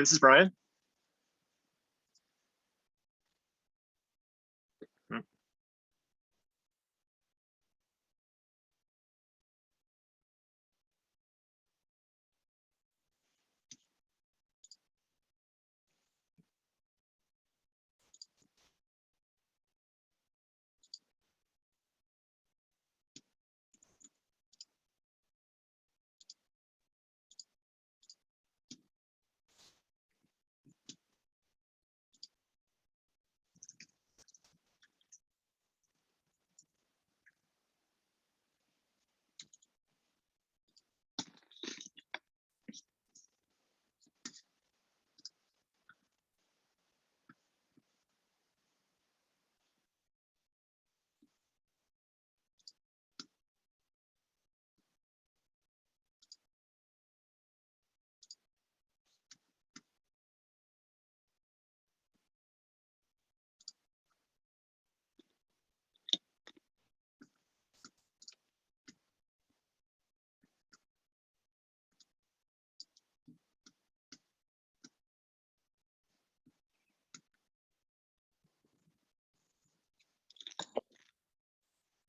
This is Brian.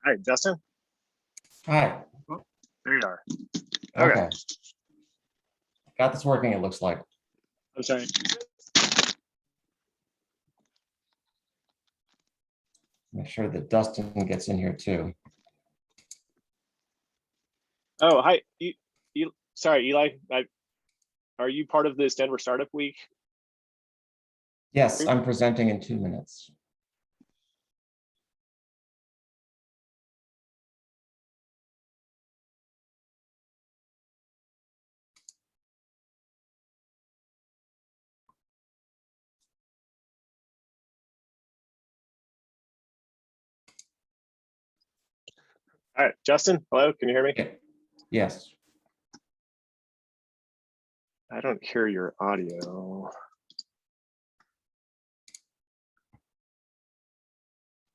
Hi, Justin. Hi. Oh, there you are. Okay. Got this working, it looks like. I'm sorry. Make sure that Dustin gets in here too. Oh, hi. Sorry, Eli. Are you part of this Denver Startup Week? Yes, I'm presenting in 2 minutes. All right, Justin, hello, can you hear me? Yes. I don't hear your audio.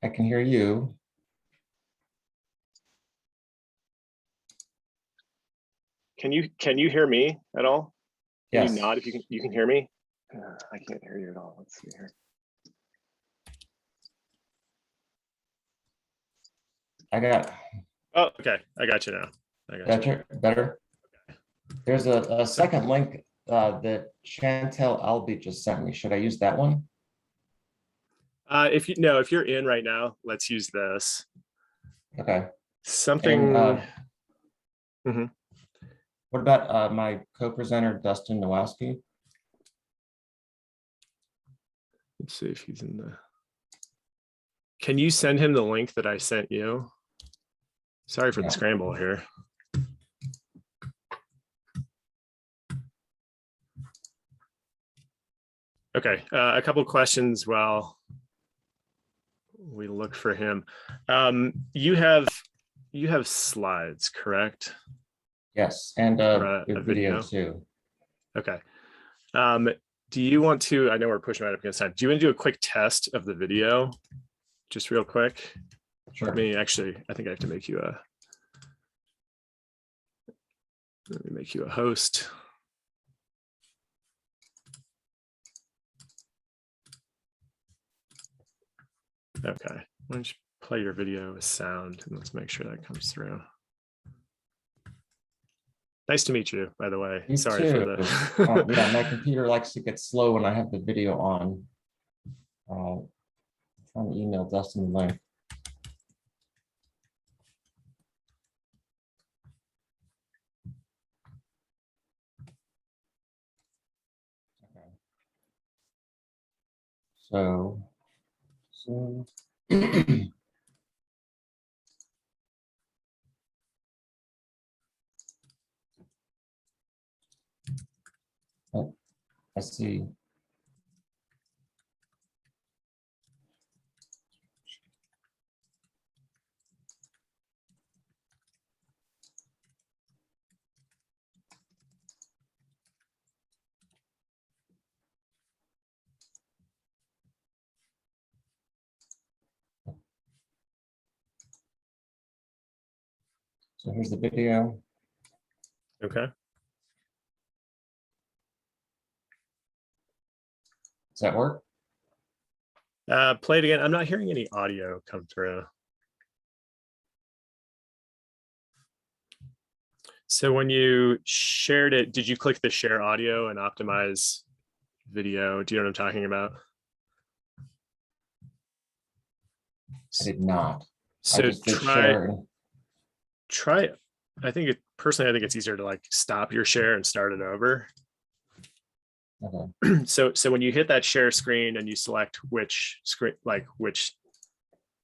I can hear you. Can you hear me at all? Can Yes. you nod if you can hear me? I can't hear you at all. Let's see here. I got. Oh, okay. I got you now. I got you. Better. Okay. There's a second link that Chantel Albee just sent me. Should I use that one? If you're in right now, let's use this. Okay. Something. And, what about my co-presenter, Dustin Nowowski? Let's see if he's in the. Can you send him the link that I sent you? Sorry for the scramble here. Okay, a couple questions while we look for him. You have slides, correct? Yes, and a video too. Okay. Do you want to, I know we're pushing right up against time. Do you want to do a quick test of the video? Just real quick. Sure. I think I have to make you let me make you a host. Okay, why don't you play your video with sound and let's make sure that comes through. Nice to meet you, by the way. You Sorry too. for the yeah, my computer likes to get slow when I have the video on. I'm trying to email Dustin the link. Okay. So oh, I see. So here's the video. Okay. Does that work? Play it again. I'm not hearing any audio come through. So when you shared it, did you click the share audio and optimize video? Do you know what I'm talking about? I did not. So I just did share. try it. I think it's easier to like stop your share and start it over. Okay. So when you hit that share screen and you select which screen, like which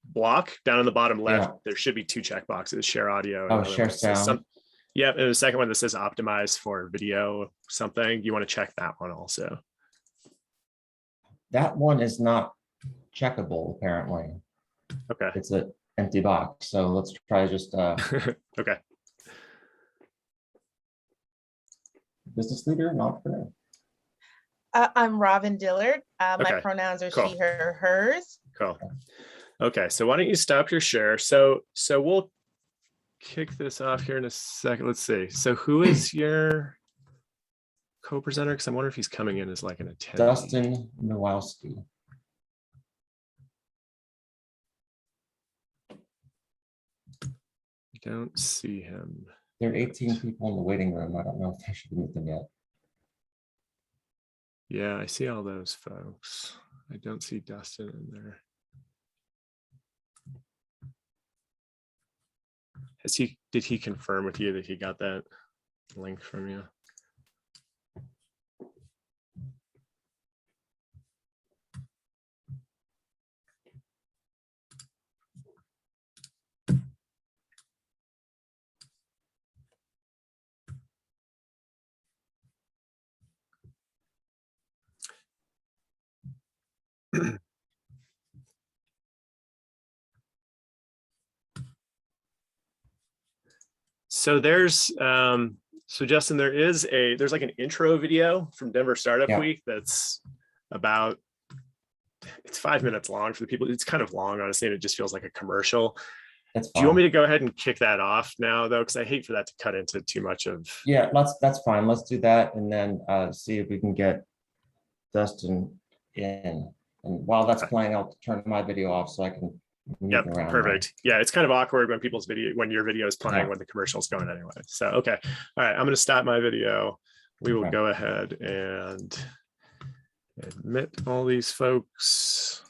block down in the bottom left, there should be 2 checkboxes: share audio. And share sound. Yeah, and the second one that says optimize for video something, you want to check that one also. That one is not checkable, apparently. Okay. It's an empty box. So let's try just okay. Business leader and entrepreneur. I'm Robin Dillard. My Okay, pronouns are cool. she, her, hers. Cool. Okay, so why don't you stop your share? So we'll kick this off here in a second. Let's see. So who is your co-presenter? Because I wonder if he's coming in as like an attendee. Dustin Nowalski. I don't see him. There are 18 people in the waiting room. I don't know if I should meet them yet. Yeah, I see all those folks. I don't see Dustin in there. Did he confirm with you that he got that link from you? So so Justin, there's like an intro video from Denver Startup Week that's about, it's 5 minutes long for the people. It's kind of long, honestly, and it just feels like a commercial. That's fine. Do you want me to go ahead and kick that off now, though? Because I hate for that to cut into too much of. Yeah, that's fine. Let's do that and then see if we can get Dustin in. And while that's playing, I'll turn my video off so I can. Yep, perfect. Yeah, it's kind of awkward when your video is playing when the commercial's going anyway. So, okay. All right, I'm going to stop my video. We will go ahead and admit all these folks.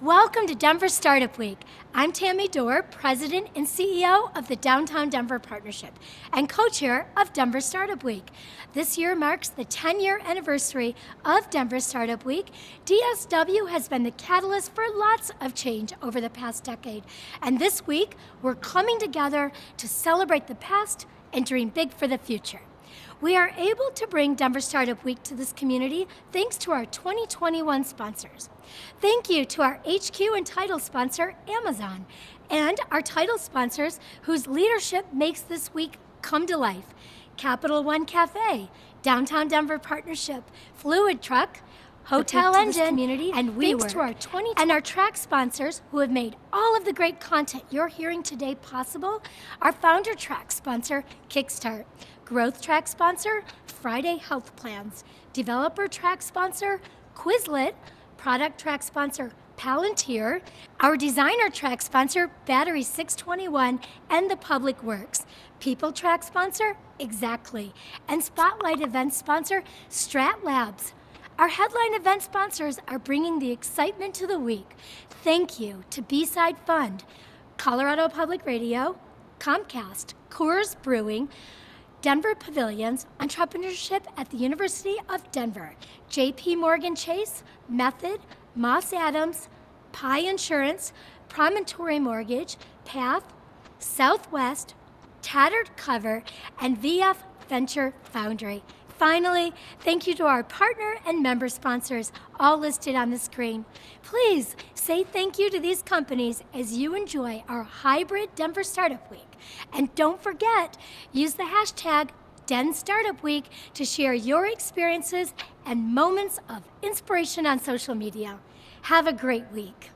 Welcome to Denver Startup Week. I'm Tammy Dorr, President and CEO of the Downtown Denver Partnership and co-chair of Denver Startup Week. This year marks the 10-year anniversary of Denver Startup Week. DSW has been the catalyst for lots of change over the past decade. And this week, we're coming together to celebrate the past and dream big for the future. We are able to bring Denver Startup Week to this community thanks to our 2021 sponsors. Thank you to our HQ and title sponsor, Amazon, and our title sponsors whose leadership makes this week come to life. Capital One Cafe, Downtown Denver Partnership, Fluid Truck, Hotel Engine, community, and thanks to our and our track sponsors who have made all of the great content you're hearing today possible. Our founder track sponsor, Kickstart. Growth track sponsor, Friday Health Plans. Developer track sponsor, Quizlet. Product track sponsor, Palantir. Our designer track sponsor, Battery 621 and the Public Works. People track sponsor, Exactly. And Spotlight event sponsor, Strat Labs. Our headline event sponsors are bringing the excitement to the week. Thank you to B-Side Fund, Colorado Public Radio, Comcast, Coors Brewing, Denver Pavilions, Entrepreneurship at the University of Denver, JP Morgan Chase, Method, Moss Adams, Pi Insurance, Promontory Mortgage, Path, Southwest, Tattered Cover, and VF Venture Foundry. finally, thank you to our partner and member sponsors, all listed on the screen. Please say thank you to these companies as you enjoy our hybrid Denver Startup Week. And don't forget, use the hashtag Den Startup Week to share your experiences and moments of inspiration on social media. Have a great week.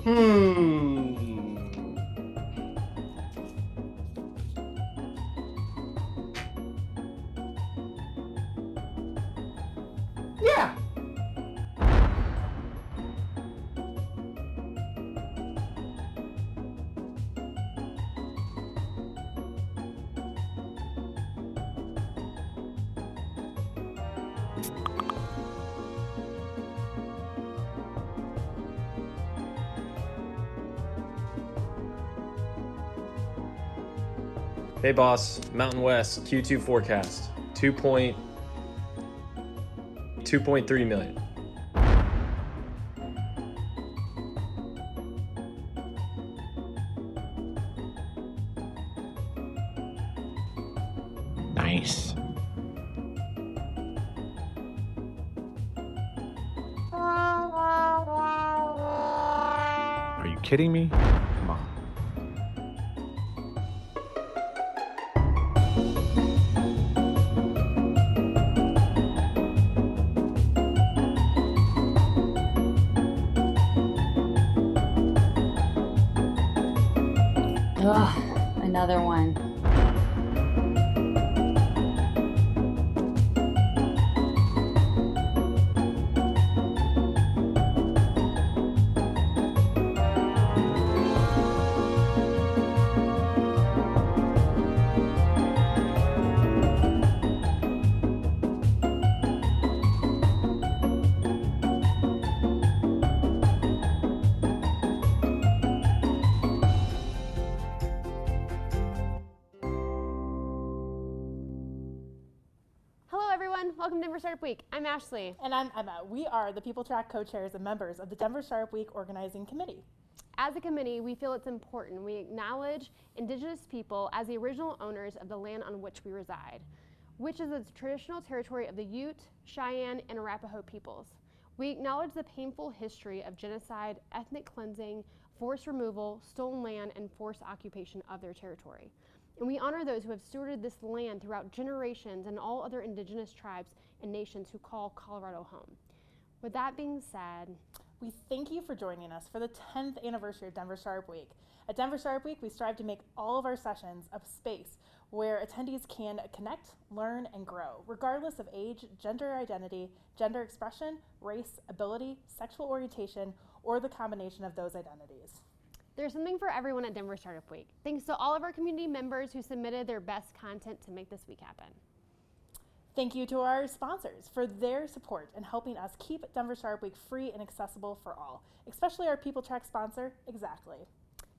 Yeah. Hey boss, Mountain West Q2 forecast 2.3 million. Nice. Are you kidding me? Come on. Ugh, another one. Hello everyone, welcome to Denver Startup Week. I'm Ashley. And I'm Emma. We are the People Track co-chairs and members of the Denver Startup Week Organizing Committee. As a committee, we feel it's important we acknowledge Indigenous people as the original owners of the land on which we reside, which is the traditional territory of the Ute, Cheyenne, and Arapaho peoples. We acknowledge the painful history of genocide, ethnic cleansing, forced removal, stolen land, and forced occupation of their territory. And we honor those who have stewarded this land throughout generations and all other Indigenous tribes and nations who call Colorado home. With that being said, We thank you for joining us for the 10th anniversary of Denver Startup Week. At Denver Startup Week, we strive to make all of our sessions a space where attendees can connect, learn, and grow, regardless of age, gender identity, gender expression, race, ability, sexual orientation, or the combination of those identities. there's something for everyone at Denver Startup Week. Thanks to all of our community members who submitted their best content to make this week happen. Thank you to our sponsors for their support in helping us keep Denver Startup Week free and accessible for all, especially our People Track sponsor, Exactly.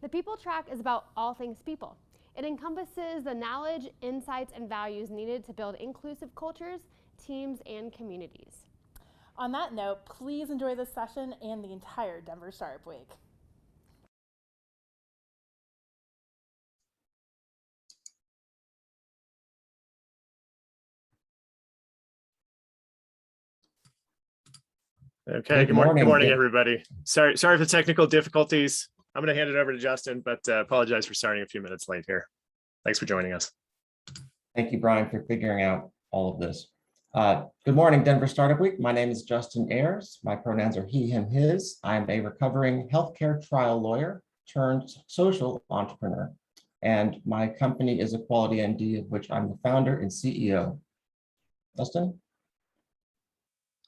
The People Track is about all things people. It encompasses the knowledge, insights, and values needed to build inclusive cultures, teams, and communities. On that note, please enjoy this session and the entire Denver Startup Week. Okay, good morning, everybody. Sorry for the technical difficulties. I'm going to hand it over to Justin, but apologize for starting a few minutes late here. Thanks for joining us. Thank you, Brian, for figuring out all of this. Good morning, Denver Startup Week. My name is Justin Ayers. My pronouns are he, him, his. I'm a recovering healthcare trial lawyer turned social entrepreneur. And my company is Equality MD, of which I'm the founder and CEO. Justin?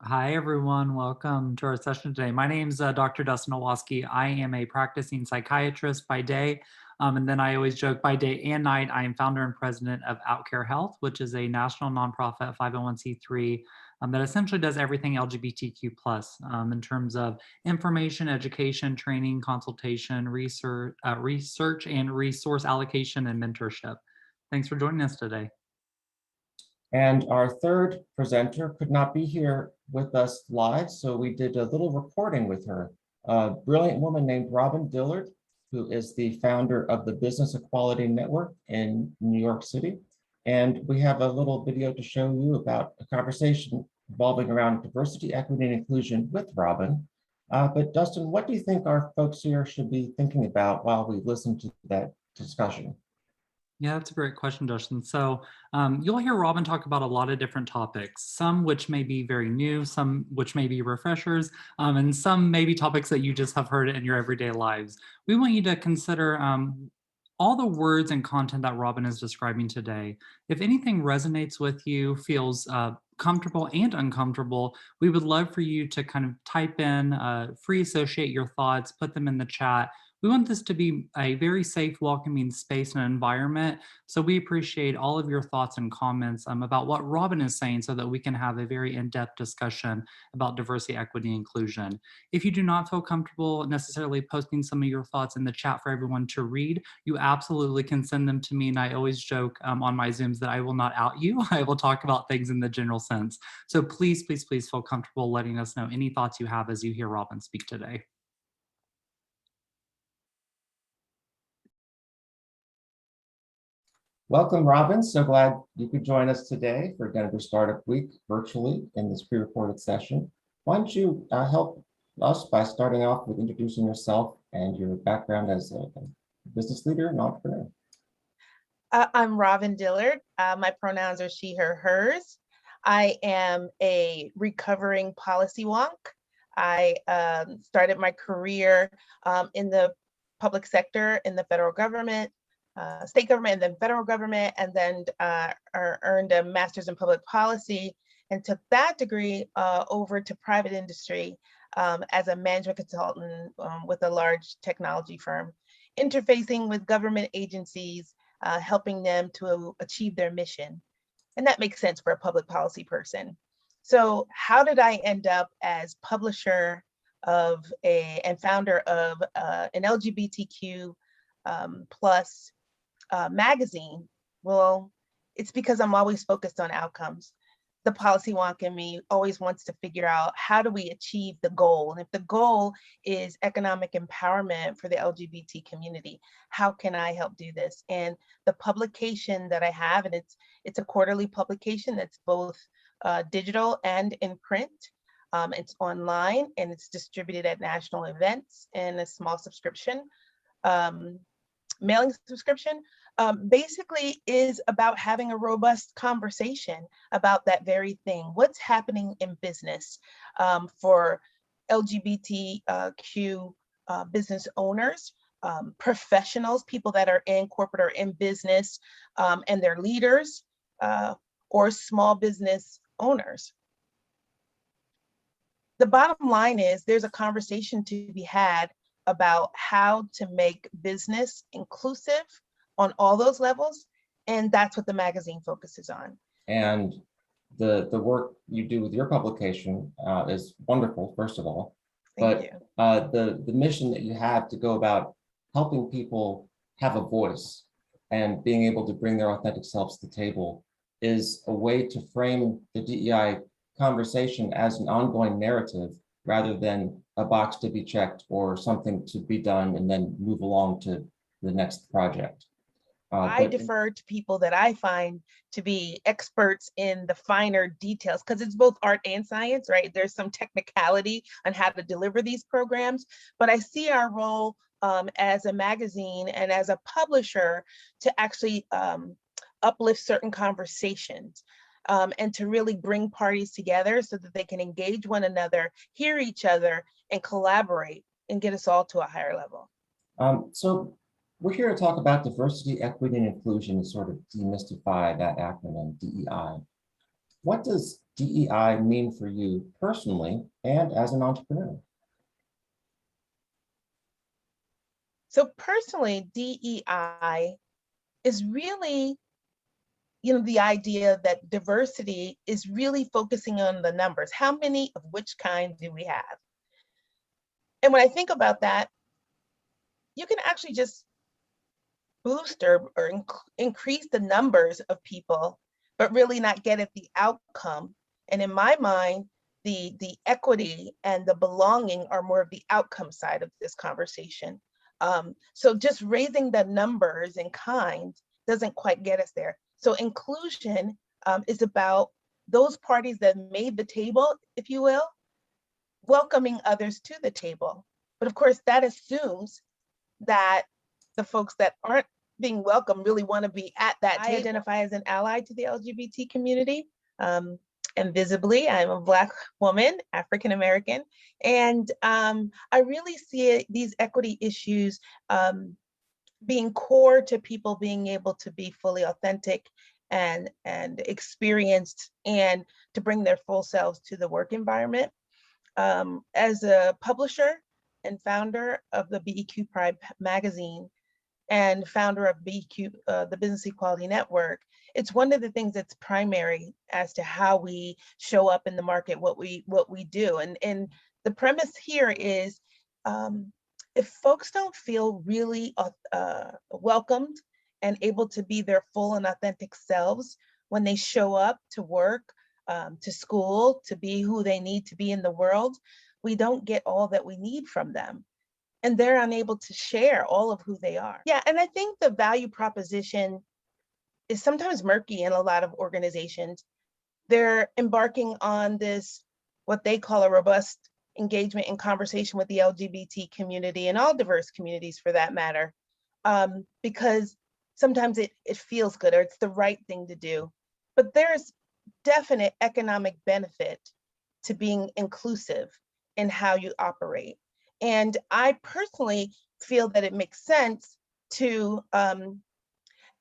Hi, everyone. Welcome to our session today. My name is Dr. Dustin Olowski. I am a practicing psychiatrist by day, and then I always joke by day and night. I am founder and president of OutCare Health, which is a national nonprofit 501c3 that essentially does everything LGBTQ+ in terms of information, education, training, consultation, research, and resource allocation and mentorship. Thanks for joining us today. And our third presenter could not be here with us live, so we did a little recording with her. A brilliant woman named Robin Dillard. who is the founder of the Business Equality Network in New York City. And we have a little video to show you about a conversation revolving around diversity, equity, and inclusion with Robin. But Dustin, what do you think our folks here should be thinking about while we listen to that discussion? Yeah, that's a great question, Dustin. So you'll hear Robin talk about a lot of different topics, some which may be very new, some which may be refreshers, and some maybe topics that you just have heard in your everyday lives. We want you to consider all the words and content that Robin is describing today. If anything resonates with you, feels comfortable and uncomfortable, we would love for you to kind of type in, free associate your thoughts, put them in the chat. We want this to be a very safe, welcoming space and environment. So we appreciate all of your thoughts and comments about what Robin is saying so that we can have a very in-depth discussion about diversity, equity, and inclusion. If you do not feel comfortable necessarily posting some of your thoughts in the chat for everyone to read, you absolutely can send them to me. And I always joke on my Zooms that I will not out you. I will talk about things in the general sense. So please, please, please feel comfortable letting us know any thoughts you have as you hear Robin speak today. Welcome, Robin. So glad you could join us today for Denver Startup Week virtually in this pre-recorded session. Why don't you help us by starting off with introducing yourself and your background as a business leader and entrepreneur. I'm Robin Dillard. My pronouns are she, her, hers. I am a recovering policy wonk. I started my career in the public sector, in the federal government, state government, and then federal government, and then earned a master's in public policy and took that degree over to private industry as a management consultant with a large technology firm, interfacing with government agencies, helping them to achieve their mission. And that makes sense for a public policy person. So how did I end up as publisher of and founder of an LGBTQ plus magazine? Well, it's because I'm always focused on outcomes. The policy wonk in me always wants to figure out how do we achieve the goal? And if the goal is economic empowerment for the LGBT community, how can I help do this? And the publication that I have, and it's a quarterly publication that's both digital and in print. It's online and it's distributed at national events and a small subscription, mailing subscription, basically is about having a robust conversation about that very thing. What's happening in business for LGBTQ business owners, professionals, people that are in corporate or in business, and their leaders, or small business owners. The bottom line is there's a conversation to be had about how to make business inclusive on all those levels. And that's what the magazine focuses on. And the work you do with your publication is wonderful, first of all. Thank you. The mission that you have to go about helping people have a voice and being able to bring their authentic selves to the table is a way to frame the DEI conversation as an ongoing narrative rather than a box to be checked or something to be done and then move along to the next project. I defer to people that I find to be experts in the finer details, because it's both art and science, right? There's some technicality on how to deliver these programs, but I see our role as a magazine and as a publisher to actually uplift certain conversations and to really bring parties together so that they can engage one another, hear each other, and collaborate and get us all to a higher level. So we're here to talk about diversity, equity, and inclusion, and sort of demystify that acronym, DEI. What does DEI mean for you personally and as an entrepreneur? So personally, DEI is really, the idea that diversity is really focusing on the numbers. How many of which kind do we have? And when I think about that, you can actually just boost or increase the numbers of people, but really not get at the outcome. And in my mind, the equity and the belonging are more of the outcome side of this conversation. So just raising the numbers in kind doesn't quite get us there. So inclusion is about those parties that made the table, if you will, welcoming others to the table. But of course, that assumes that the folks that aren't being welcomed really want to be at that table. I identify as an ally to the LGBT community. And visibly, I'm a Black woman, African American, and I really see these equity issues being core to people being able to be fully authentic and experienced, and to bring their full selves to the work environment. As a publisher and founder of the BEQ Pride magazine, and founder of BEQ, the Business Equality Network, it's one of the things that's primary as to how we show up in the market, what we do. And the premise here is, if folks don't feel really welcomed and able to be their full and authentic selves when they show up to work, to school, to be who they need to be in the world, we don't get all that we need from them. And they're unable to share all of who they are. Yeah, and I think the value proposition is sometimes murky in a lot of organizations. They're embarking on this, what they call a robust engagement and conversation with the LGBT community and all diverse communities for that matter, because sometimes it feels good or it's the right thing to do. But there's definite economic benefit to being inclusive in how you operate. And I personally feel that it makes sense to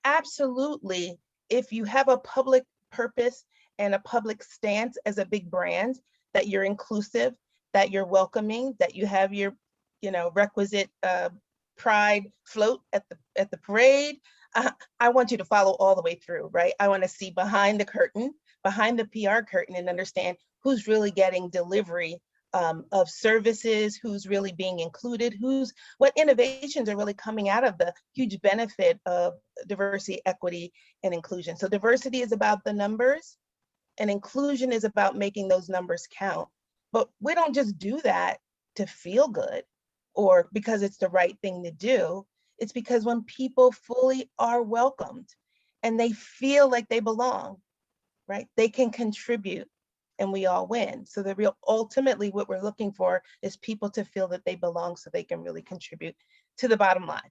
absolutely, if you have a public purpose and a public stance as a big brand, that you're inclusive, that you're welcoming, that you have your, requisite pride float at the parade. I want you to follow all the way through, right? I want to see behind the curtain, behind the PR curtain, and understand who's really getting delivery of services, who's really being included, what innovations are really coming out of the huge benefit of diversity, equity, and inclusion. So diversity is about the numbers, and inclusion is about making those numbers count. But we don't just do that to feel good or because it's the right thing to do. It's because when people fully are welcomed and they feel like they belong, right, they can contribute and we all win. So ultimately what we're looking for is people to feel that they belong so they can really contribute to the bottom line.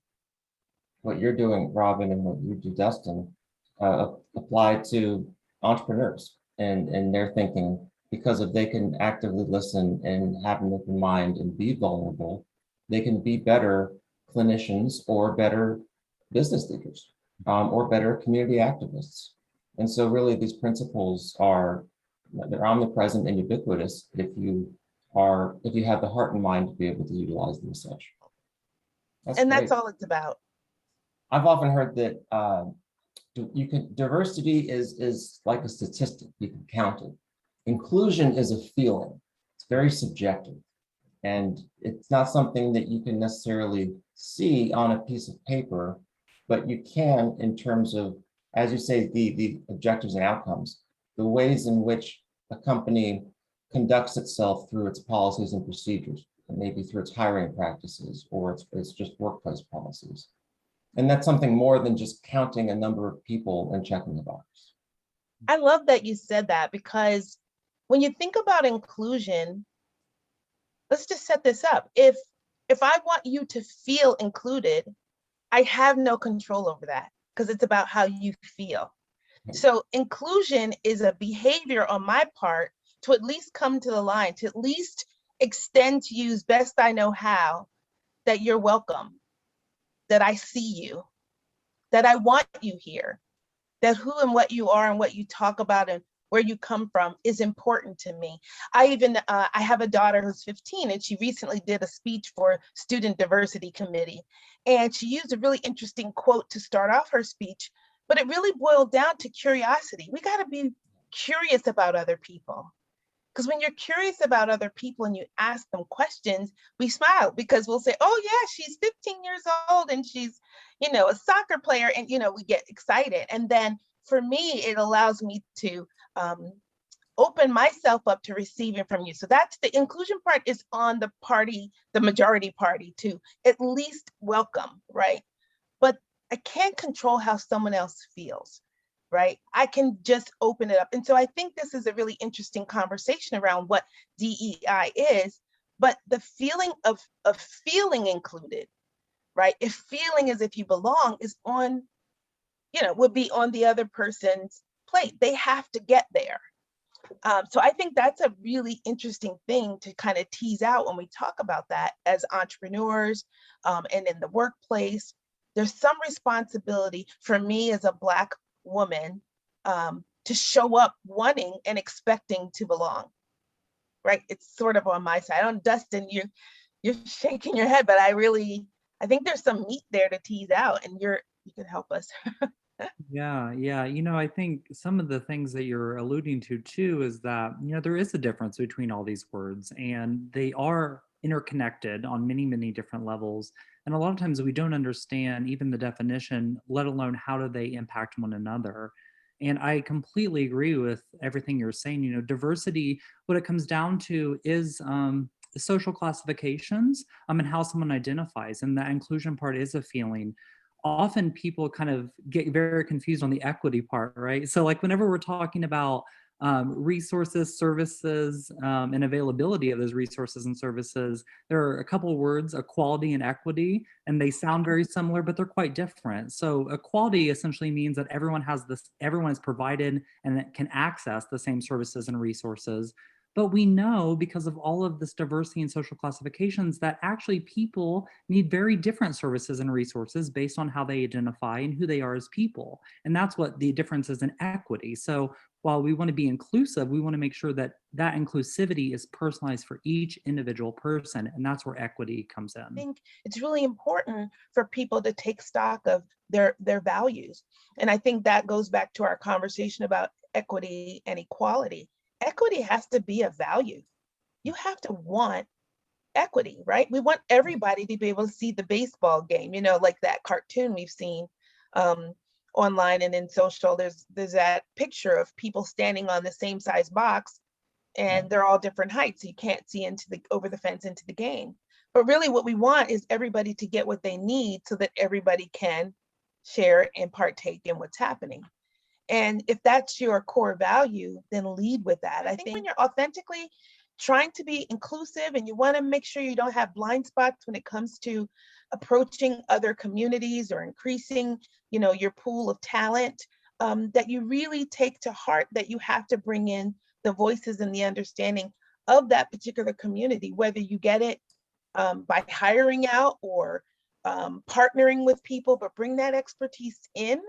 What you're doing, Robin, and what you do, Dustin, apply to entrepreneurs and their thinking, because if they can actively listen and have an open mind and be vulnerable, they can be better clinicians or better business leaders or better community activists. And so really these principles they're omnipresent and ubiquitous if you have the heart and mind to be able to utilize them as such. That's all it's about. I've often heard that diversity is like a statistic, you can count it. Inclusion is a feeling, it's very subjective. And it's not something that you can necessarily see on a piece of paper, but you can in terms of, as you say, the objectives and outcomes, the ways in which a company conducts itself through its policies and procedures, and maybe through its hiring practices or it's just workplace policies. And that's something more than just counting a number of people and checking the box. I love that you said that, because when you think about inclusion, let's just set this up. If I want you to feel included, I have no control over that because it's about how you feel. So inclusion is a behavior on my part to at least come to the line, to at least extend to you as best I know how, that you're welcome, that I see you, that I want you here, that who and what you are and what you talk about and where you come from is important to me. I have a daughter who's 15, and she recently did a speech for Student Diversity Committee. And she used a really interesting quote to start off her speech, but it really boiled down to curiosity. We got to be curious about other people. Because when you're curious about other people and you ask them questions, we smile because we'll say, oh yeah, she's 15 years old and she's, a soccer player, and, we get excited. And then for me, it allows me to open open myself up to receiving from you. So that's the inclusion part is on the party, the majority party to at least welcome, right? But I can't control how someone else feels, right? I can just open it up. And so I think this is a really interesting conversation around what DEI is, but the feeling of feeling included, right? If feeling as if you belong is on, would be on the other person's plate. They have to get there. So I think that's a really interesting thing to kind of tease out when we talk about that as entrepreneurs and in the workplace. There's some responsibility for me as a Black woman to show up wanting and expecting to belong, right? It's sort of on my side. Dustin, you're shaking your head, but I think there's some meat there to tease out, and you can help us. Yeah. I think some of the things that you're alluding to too is that, there is a difference between all these words, and they are interconnected on many, many different levels. And a lot of times we don't understand even the definition, let alone how do they impact one another. And I completely agree with everything you're saying. Diversity, what it comes down to is social classifications and how someone identifies. And that inclusion part is a feeling. Often people kind of get very confused on the equity part, right? So like whenever we're talking about resources, services, and availability of those resources and services, there are a couple of words, equality and equity, and they sound very similar, but they're quite different. So equality essentially means that everyone is provided and can access the same services and resources. But we know because of all of this diversity and social classifications that actually people need very different services and resources based on how they identify and who they are as people. And that's what the difference is in equity. So while we want to be inclusive, we want to make sure that that inclusivity is personalized for each individual person. And that's where equity comes in. I think it's really important for people to take stock of their values. And I think that goes back to our conversation about equity and equality. Equity has to be a value. You have to want equity, right? We want everybody to be able to see the baseball game, like that cartoon we've seen online and in social. There's that picture of people standing on the same size box, and they're all different heights. So you can't see over the fence into the game. But really what we want is everybody to get what they need so that everybody can share and partake in what's happening. And if that's your core value, then lead with that. I think when you're authentically trying to be inclusive and you want to make sure you don't have blind spots when it comes to approaching other communities or increasing, your pool of talent, that you really take to heart that you have to bring in the voices and the understanding of that particular community, whether you get it by hiring out or partnering with people, but bring that expertise in.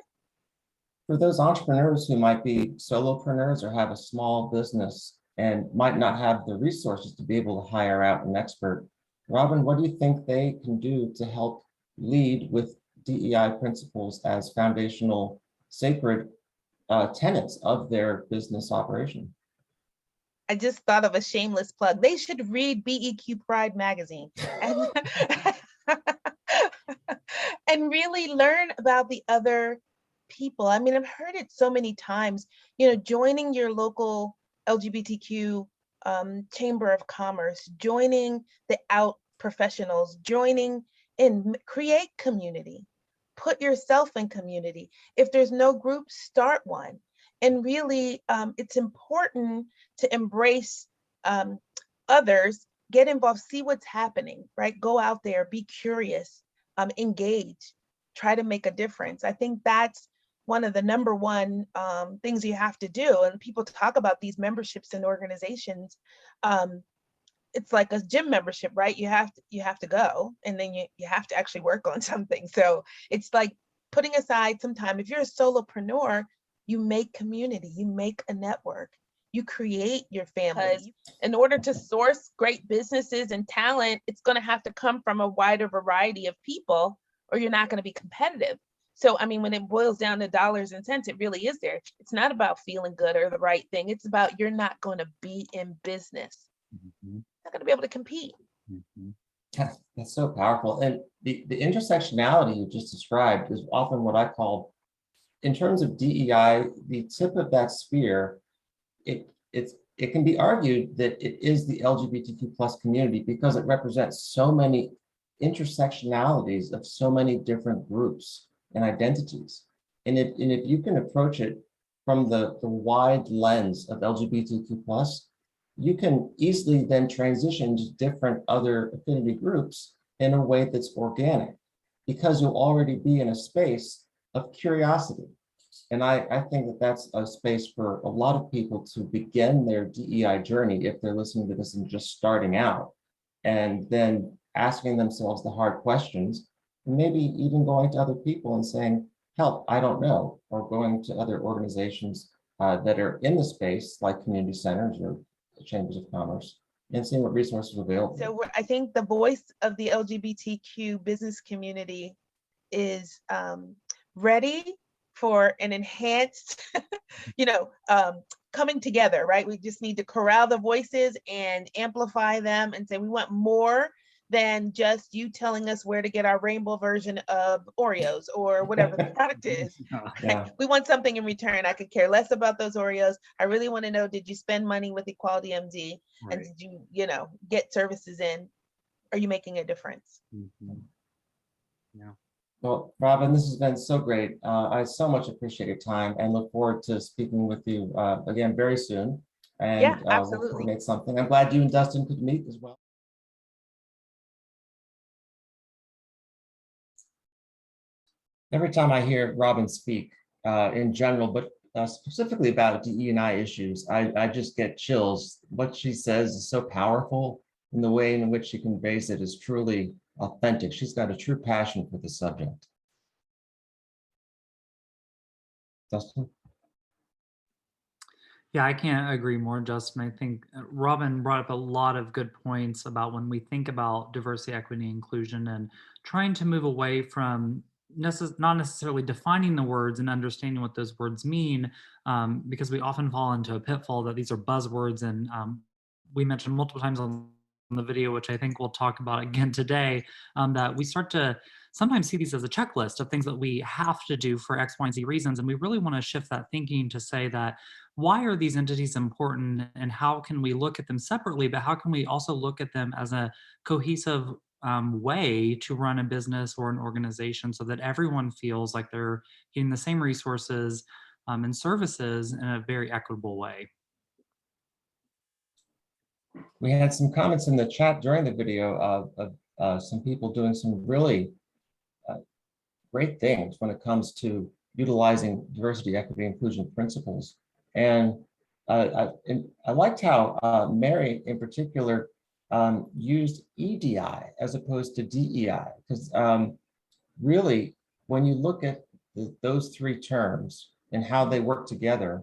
For those entrepreneurs who might be solopreneurs or have a small business and might not have the resources to be able to hire out an expert, Robin, what do you think they can do to help lead with DEI principles as foundational, sacred tenets of their business operation? I just thought of a shameless plug. They should read BEQ Pride magazine and really learn about the other people. I mean, I've heard it so many times, joining your local LGBTQ chamber of commerce, joining the out professionals, joining in, create community, put yourself in community. If there's no group, start one. And really, it's important to embrace others, get involved, see what's happening, right? Go out there, be curious, engage, try to make a difference. I think that's one of the number one things you have to do. And people talk about these memberships in organizations. It's like a gym membership, right? You have to go, and then you have to actually work on something. So it's like putting aside some time. If you're a solopreneur, you make community, you make a network, you create your family. In order to source great businesses and talent, it's going to have to come from a wider variety of people, or you're not going to be competitive. So, I mean, when it boils down to dollars and cents, it really is there. It's not about feeling good or the right thing. It's about you're not going to be in business. Mm-hmm. Not going to be able to compete. Mm-hmm. That's so powerful. And the intersectionality you just described is often what I call, in terms of DEI, the tip of that spear, it's it can be argued that it is the LGBTQ plus community because it represents so many intersectionalities of so many different groups and identities. And if you can approach it from the wide lens of LGBTQ plus, you can easily then transition to different other affinity groups in a way that's organic, because you'll already be in a space of curiosity. And I think that that's a space for a lot of people to begin their DEI journey if they're listening to this and just starting out, and then asking themselves the hard questions, and maybe even going to other people and saying, help, I don't know, or going to other organizations that are in the space, like community centers or chambers of commerce, and seeing what resources are available. So I think the voice of the LGBTQ business community is ready for an enhanced, coming together, right? We just need to corral the voices and amplify them and say, we want more than just you telling us where to get our rainbow version of Oreos or whatever the product is. Yeah. We want something in return. I could care less about those Oreos. I really want to know, did you spend money with Equality MD? Right. And did you, get services in? Are you making a difference? Mhm. Yeah. Well, Robin, this has been so great. I so much appreciate your time and look forward to speaking with you again very soon. And Yeah, we'll absolutely. coordinate something. I'm glad you and Dustin could meet as well. Every time I hear Robin speak in general, but specifically about DE&I issues, I just get chills. What she says is so powerful, and the way in which she conveys it is truly authentic. She's got a true passion for the subject. Dustin? Yeah, I can't agree more, Justin. I think Robin brought up a lot of good points about when we think about diversity, equity, inclusion, and trying to move away from not necessarily defining the words and understanding what those words mean, because we often fall into a pitfall that these are buzzwords. And we mentioned multiple times on the video, which I think we'll talk about again today, that we start to sometimes see these as a checklist of things that we have to do for X, Y, and Z reasons. And we really want to shift that thinking to say that, why are these entities important, and how can we look at them separately, but how can we also look at them as a cohesive way to run a business or an organization so that everyone feels like they're getting the same resources and services in a very equitable way. We had some comments in the chat during the video of some people doing some really great things when it comes to utilizing diversity, equity, inclusion principles. And I liked how Mary in particular used EDI as opposed to DEI, because really, when you look at those three terms and how they work together,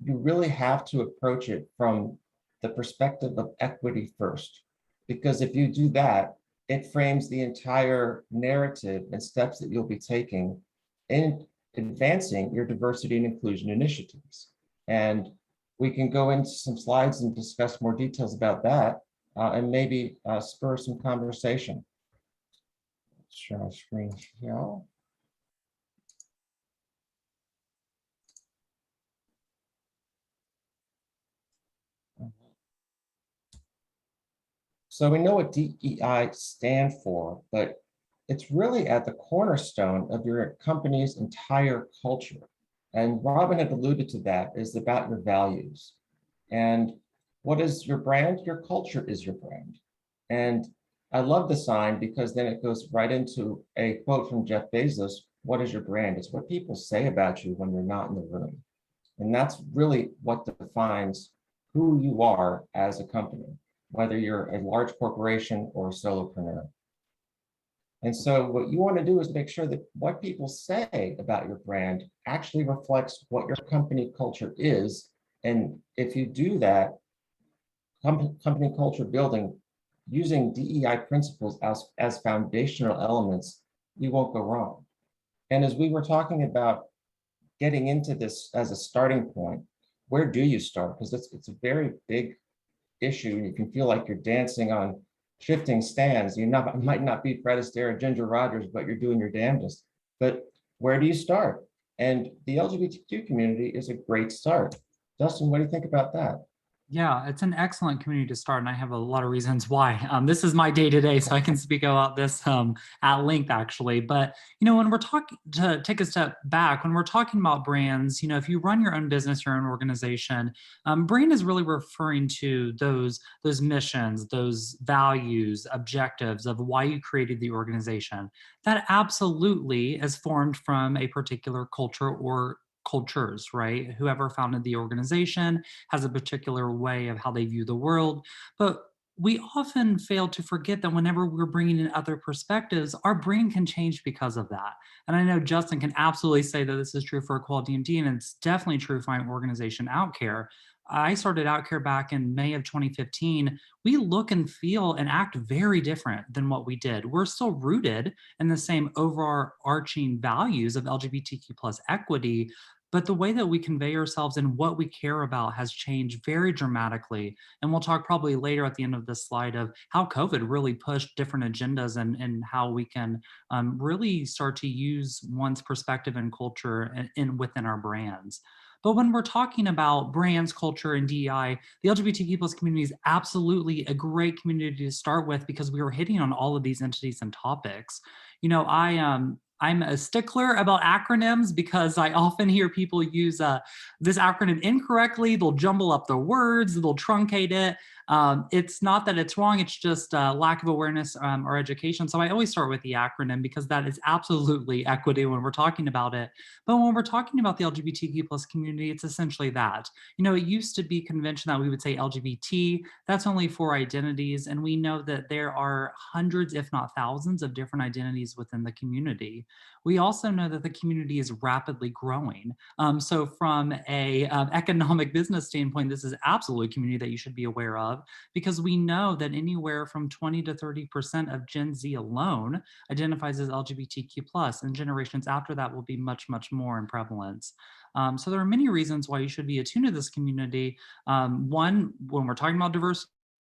you really have to approach it from the perspective of equity first. Because if you do that, it frames the entire narrative and steps that you'll be taking in advancing your diversity and inclusion initiatives. And we can go into some slides and discuss more details about that and maybe spur some conversation. Let's share my screen here. So we know what DEI stand for, but it's really at the cornerstone of your company's entire culture. And Robin had alluded to that, is about your values. And what is your brand? Your culture is your brand. And I love the sign because then it goes right into a quote from Jeff Bezos, what is your brand? It's what people say about you when you're not in the room. And that's really what defines who you are as a company, whether you're a large corporation or a solopreneur. And so what you want to do is make sure that what people say about your brand actually reflects what your company culture is. And if you do that, company culture building using DEI principles as foundational elements, you won't go wrong. And as we were talking about getting into this as a starting point, where do you start? Because it's a very big issue. You can feel like you're dancing on shifting stands. You might not be Fred Astaire or Ginger Rogers, but you're doing your damnedest. But where do you start? And the LGBTQ community is a great start. Dustin, what do you think about that? Yeah, it's an excellent community to start, and I have a lot of reasons why. This is my day to day, so I can speak about this at length, actually. But when we're talking, to take a step back, when we're talking about brands, if you run your own business, your own organization, brand is really referring to those missions, those values, objectives of why you created the organization. That absolutely is formed from a particular culture or cultures, right? Whoever founded the organization has a particular way of how they view the world. But we often fail to forget that whenever we're bringing in other perspectives, our brain can change because of that. And I know Justin can absolutely say that this is true for Equality MD, and it's definitely true for my organization, Outcare. I started Outcare back in May of 2015. We look and feel and act very different than what we did. We're still rooted in the same overarching values of LGBTQ plus equity, but the way that we convey ourselves and what we care about has changed very dramatically. And we'll talk probably later at the end of this slide of how COVID really pushed different agendas and how we can really start to use one's perspective and culture within our brands. But when we're talking about brands, culture, and DEI, the LGBTQ plus community is absolutely a great community to start with because we were hitting on all of these entities and topics. I'm a stickler about acronyms because I often hear people use this acronym incorrectly. They'll jumble up the words, they'll truncate it. It's not that it's wrong, it's just lack of awareness or education. So I always start with the acronym because that is absolutely equity when we're talking about it. But when we're talking about the LGBTQ plus community, it's essentially that. It used to be convention that we would say LGBT, that's only for identities. And we know that there are hundreds, if not thousands, of different identities within the community. We also know that the community is rapidly growing. So from a economic business standpoint, this is absolutely a community that you should be aware of because we know that anywhere from 20 to 30% of Gen Z alone identifies as LGBTQ+, and generations after that will be much, much more in prevalence. So there are many reasons why you should be attuned to this community. One, when we're talking about diversity,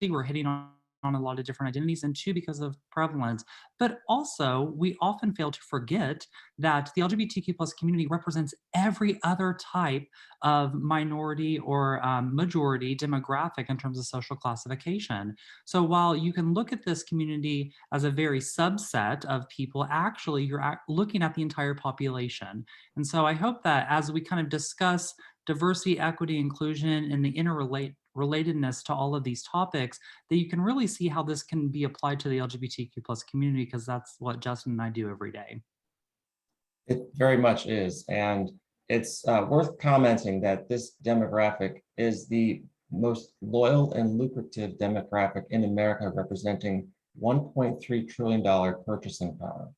we're hitting on a lot of different identities, and two, because of prevalence. But also, we often fail to forget that the LGBTQ plus community represents every other type of minority or majority demographic in terms of social classification. So while you can look at this community as a very subset of people, actually you're looking at the entire population. And so I hope that as we kind of discuss diversity, equity, inclusion, and the interrelatedness to all of these topics, that you can really see how this can be applied to the LGBTQ plus community, because that's what Justin and I do every day. It very much is. And it's worth commenting that this demographic is the most loyal and lucrative demographic in America, representing $1.3 trillion purchasing power.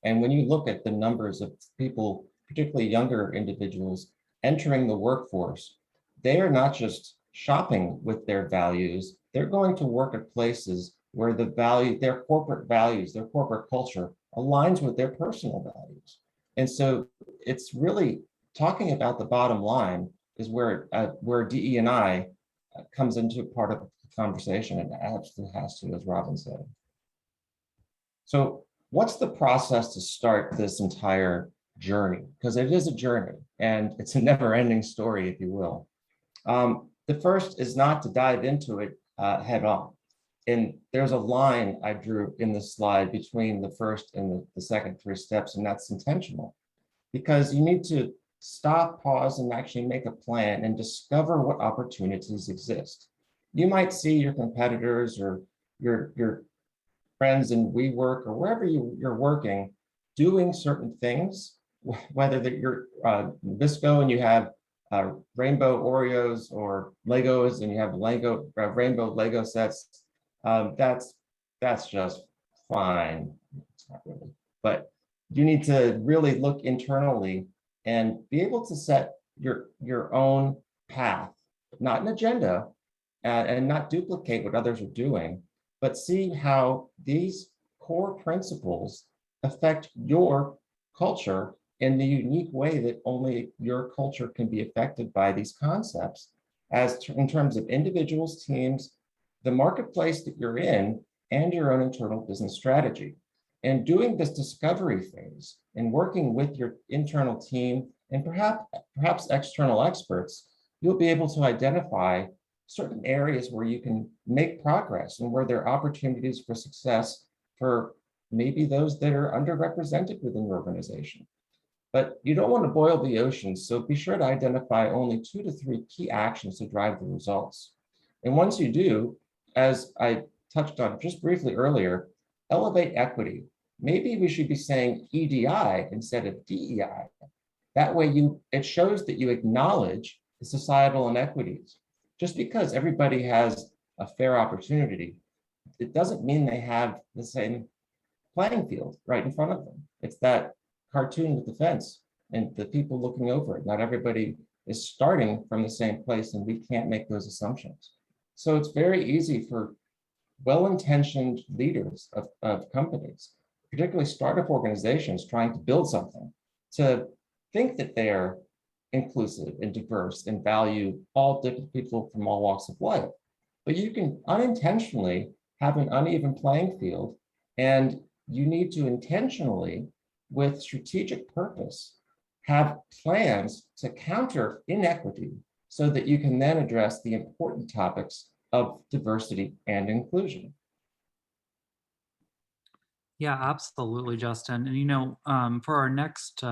And when you look at the numbers of people, particularly younger individuals, entering the workforce, they are not just shopping with their values, they're going to work at places where their corporate values, their corporate culture aligns with their personal values. And so it's really talking about the bottom line is where DE&I comes into part of the conversation, and absolutely has to, as Robin said. So what's the process to start this entire journey? Because it is a journey and it's a never-ending story, if you will. The first is not to dive into it head on. And there's a line I drew in the slide between the first and the second three steps, and that's intentional. Because you need to stop, pause, and actually make a plan and discover what opportunities exist. You might see your competitors or your friends in WeWork or wherever you're working doing certain things, whether that you're Visco and you have rainbow Oreos or Legos and you have rainbow Lego sets. That's just fine. It's not really, but you need to really look internally and be able to set your own path, not an agenda, and not duplicate what others are doing, but see how these core principles affect your culture in the unique way that only your culture can be affected by these concepts, in terms of individuals, teams, the marketplace that you're in, and your own internal business strategy. And doing this discovery phase and working with your internal team and perhaps external experts, you'll be able to identify certain areas where you can make progress and where there are opportunities for success for maybe those that are underrepresented within your organization. But you don't want to boil the ocean, so be sure to identify only 2 to 3 key actions to drive the results. And once you do, as I touched on just briefly earlier, elevate equity. Maybe we should be saying EDI instead of DEI. That way it shows that you acknowledge the societal inequities. Just because everybody has a fair opportunity, it doesn't mean they have the same playing field right in front of them. It's that cartoon with the fence and the people looking over it. Not everybody is starting from the same place, and we can't make those assumptions. So it's very easy for well-intentioned leaders of companies, particularly startup organizations trying to build something, to think that they're inclusive and diverse and value all different people from all walks of life. But you can unintentionally have an uneven playing field, and you need to intentionally, with strategic purpose, have plans to counter inequity so that you can then address the important topics of diversity and inclusion. Yeah, absolutely, Justin. And for our next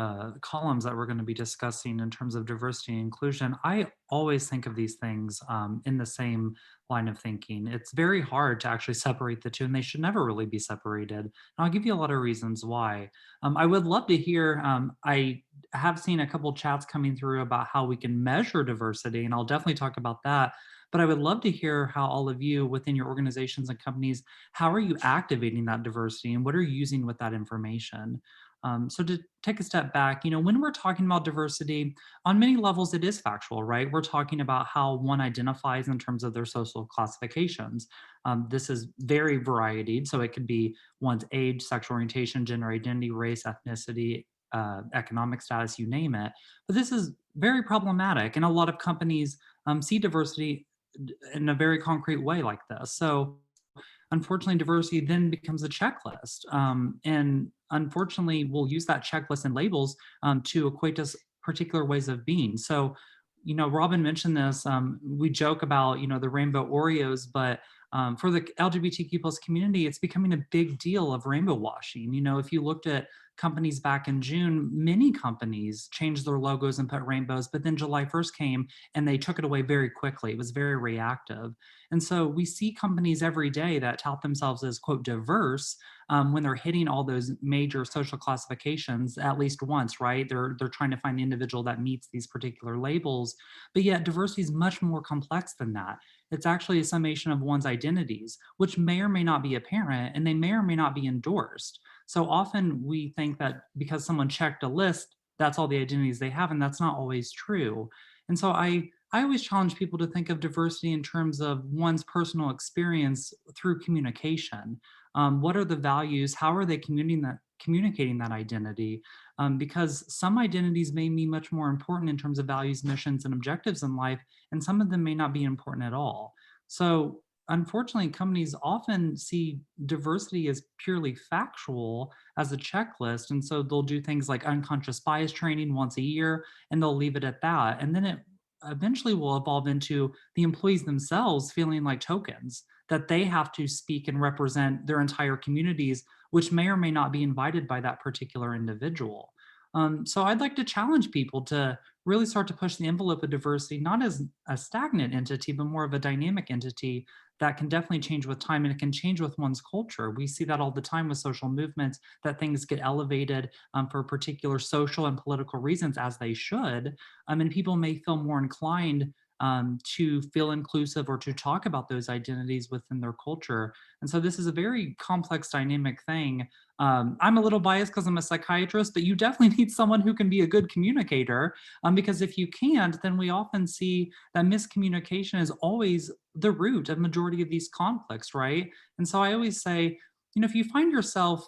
columns that we're going to be discussing in terms of diversity and inclusion, I always think of these things in the same line of thinking. It's very hard to actually separate the two, and they should never really be separated. And I'll give you a lot of reasons why. I would love to hear, I have seen a couple chats coming through about how we can measure diversity, and I'll definitely talk about that. But I would love to hear how all of you within your organizations and companies, how are you activating that diversity and what are you using with that information? So to take a step back, when we're talking about diversity, on many levels, it is factual, right? We're talking about how one identifies in terms of their social classifications. This is very varied, so it could be one's age, sexual orientation, gender identity, race, ethnicity, economic status, you name it. But this is very problematic, and a lot of companies see diversity in a very concrete way like this. So unfortunately, diversity then becomes a checklist. And unfortunately, we'll use that checklist and labels to equate us particular ways of being. So, Robin mentioned this, we joke about, the rainbow Oreos, but for the LGBTQ plus community, it's becoming a big deal of rainbow washing. If you looked at companies back in June, many companies changed their logos and put rainbows, but then July 1st came and they took it away very quickly. It was very reactive. And so we see companies every day that tout themselves as, quote, diverse, when they're hitting all those major social classifications at least once, right? They're trying to find the individual that meets these particular labels, but yet diversity is much more complex than that. It's actually a summation of one's identities, which may or may not be apparent, and they may or may not be endorsed. So often we think that because someone checked a list, that's all the identities they have, and that's not always true. And so I always challenge people to think of diversity in terms of one's personal experience through communication. What are the values? How are they communicating that identity? Because some identities may be much more important in terms of values, missions, and objectives in life, and some of them may not be important at all. So unfortunately, companies often see diversity as purely factual as a checklist. And so they'll do things like unconscious bias training once a year, and they'll leave it at that. And then it eventually will evolve into the employees themselves feeling like tokens, that they have to speak and represent their entire communities, which may or may not be invited by that particular individual. So I'd like to challenge people to really start to push the envelope of diversity, not as a stagnant entity, but more of a dynamic entity that can definitely change with time, and it can change with one's culture. We see that all the time with social movements, that things get elevated for particular social and political reasons, as they should, and people may feel more inclined to feel inclusive or to talk about those identities within their culture. And so this is a very complex, dynamic thing. I'm a little biased because I'm a psychiatrist, but you definitely need someone who can be a good communicator, because if you can't, then we often see that miscommunication is always the root of majority of these conflicts, right? And so I always say, if you find yourself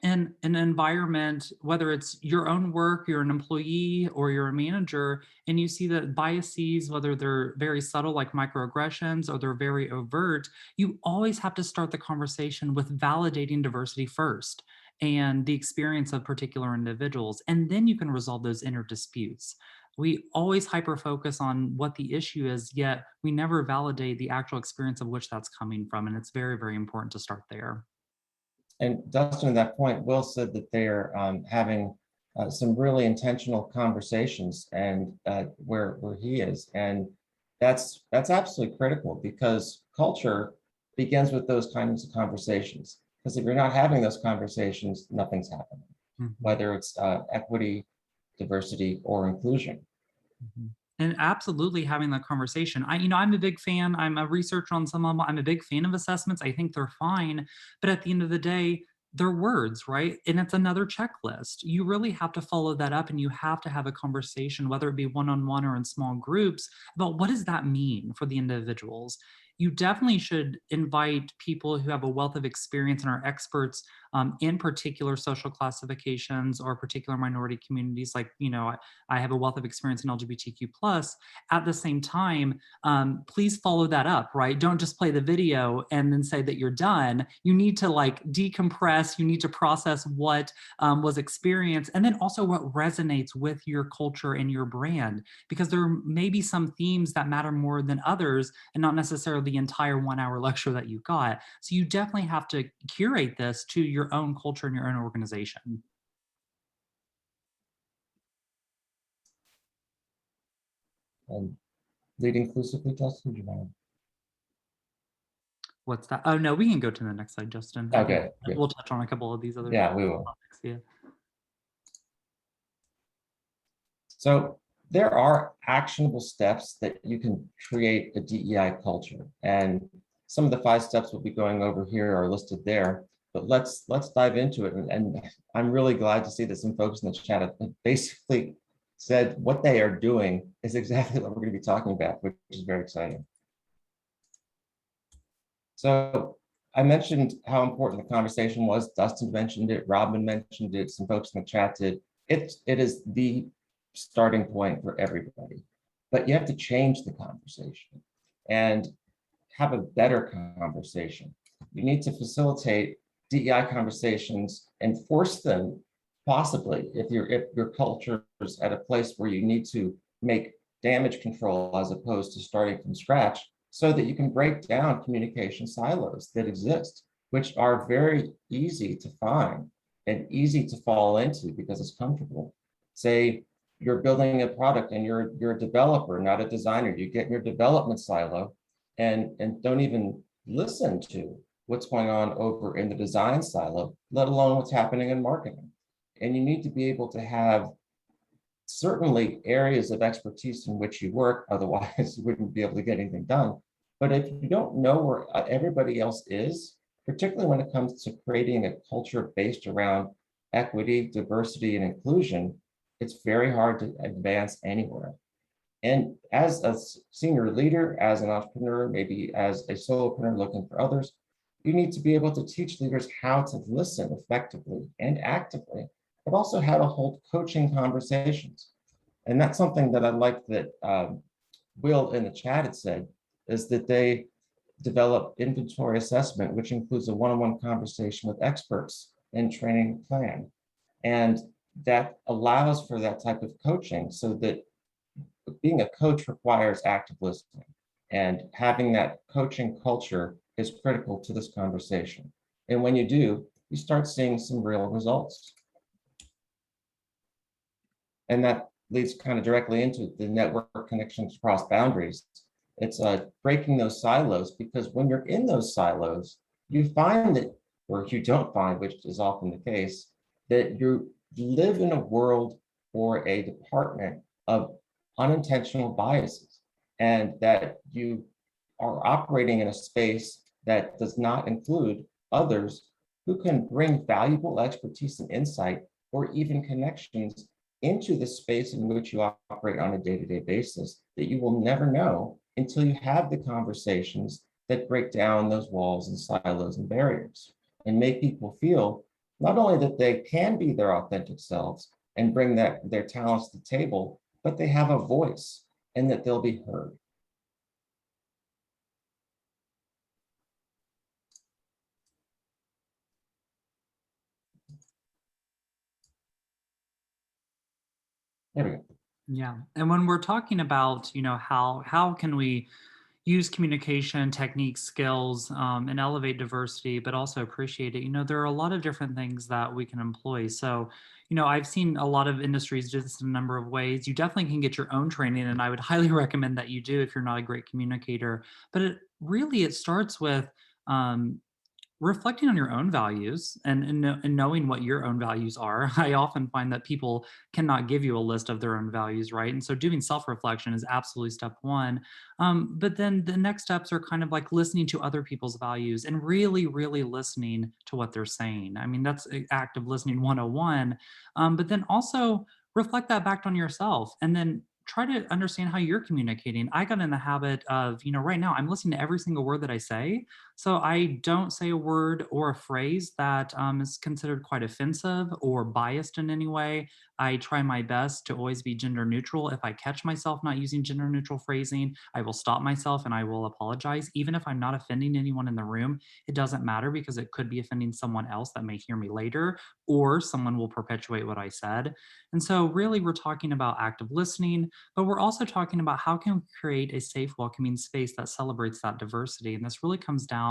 in an environment, whether it's your own work, you're an employee or you're a manager, and you see that biases, whether they're very subtle like microaggressions or they're very overt, you always have to start the conversation with validating diversity first and the experience of particular individuals, and then you can resolve those inner disputes. we always hyper focus on what the issue is, yet we never validate the actual experience of which that's coming from. And it's very, very important to start there. And Dustin, at that point, Will said that they're having some really intentional conversations, and where he is, and that's absolutely critical, because culture begins with those kinds of conversations. Because if you're not having those conversations, nothing's happening, whether it's equity, diversity, or inclusion. And absolutely having that conversation. I'm a big fan. I'm a researcher on some of them. I'm a big fan of assessments. I think they're fine. But at the end of the day, they're words, right? And it's another checklist. You really have to follow that up, and you have to have a conversation, whether it be one-on-one or in small groups, about what does that mean for the individuals. You definitely should invite people who have a wealth of experience and are experts in particular social classifications or particular minority communities. Like, I have a wealth of experience in LGBTQ+. At the same time, please follow that up, right? Don't just play the video and then say that you're done. You need to decompress. You need to process what was experienced, and then also what resonates with your culture and your brand, because there may be some themes that matter more than others, and not necessarily the entire 1 hour lecture that you got. So you definitely have to curate this to your own culture and your own organization. And lead inclusively, Justin, do you mind? What's that? Oh, no, we can go to the next slide, Justin. Okay. We'll touch on a couple of these other Yeah, we will. topics. Yeah. So there are actionable steps that you can create a DEI culture. And some of the 5 steps we'll be going over here are listed there. But let's dive into it. And I'm really glad to see that some folks in the chat have basically said what they are doing is exactly what we're going to be talking about, which is very exciting. So I mentioned how important the conversation was. Dustin mentioned it, Robin mentioned it, some folks in the chat did. It is the starting point for everybody. But you have to change the conversation and have a better conversation. You need to facilitate DEI conversations and force them, possibly, if your culture is at a place where you need to make damage control as opposed to starting from scratch, so that you can break down communication silos that exist, which are very easy to find and easy to fall into because it's comfortable. Say you're building a product and you're a developer, not a designer. You get in your development silo and don't even listen to what's going on over in the design silo, let alone what's happening in marketing. And you need to be able to have certainly areas of expertise in which you work, otherwise you wouldn't be able to get anything done. But if you don't know where everybody else is, particularly when it comes to creating a culture based around equity, diversity, and inclusion, it's very hard to advance anywhere. And as a senior leader, as an entrepreneur, maybe as a solopreneur looking for others, you need to be able to teach leaders how to listen effectively and actively, but also how to hold coaching conversations. And that's something that I like that Will in the chat had said, is that they develop inventory assessment, which includes a one-on-one conversation with experts and training plan. And that allows for that type of coaching, so that being a coach requires active listening, and having that coaching culture is critical to this conversation. And when you do, you start seeing some real results. And that leads kind of directly into the network connections across boundaries. It's breaking those silos, because when you're in those silos, you find that, or you don't find, which is often the case, that you live in a world or a department of unintentional biases, and that you are operating in a space that does not include others who can bring valuable expertise and insight, or even connections into the space in which you operate on a day-to-day basis, that you will never know until you have the conversations that break down those walls and silos and barriers, and make people feel not only that they can be their authentic selves and bring their talents to the table, but they have a voice and that they'll be heard. There we go. Yeah. And when we're talking about, how can we use communication techniques, skills, and elevate diversity, but also appreciate it, there are a lot of different things that we can employ. So, I've seen a lot of industries do this in a number of ways. You definitely can get your own training, and I would highly recommend that you do if you're not a great communicator. But it starts with reflecting on your own values and knowing what your own values are. I often find that people cannot give you a list of their own values, right? And so doing self-reflection is absolutely step one. But then the next steps are kind of like listening to other people's values and really, really listening to what they're saying. I mean, that's active listening 101. But then also reflect that back on yourself, and then try to understand how you're communicating. I got in the habit of, right now I'm listening to every single word that I say. So I don't say a word or a phrase that is considered quite offensive or biased in any way. I try my best to always be gender neutral. If I catch myself not using gender neutral phrasing, I will stop myself and I will apologize. Even if I'm not offending anyone in the room, it doesn't matter, because it could be offending someone else that may hear me later, or someone will perpetuate what I said. And so really we're talking about active listening, but we're also talking about how can we create a safe, welcoming space that celebrates that diversity. And this really comes down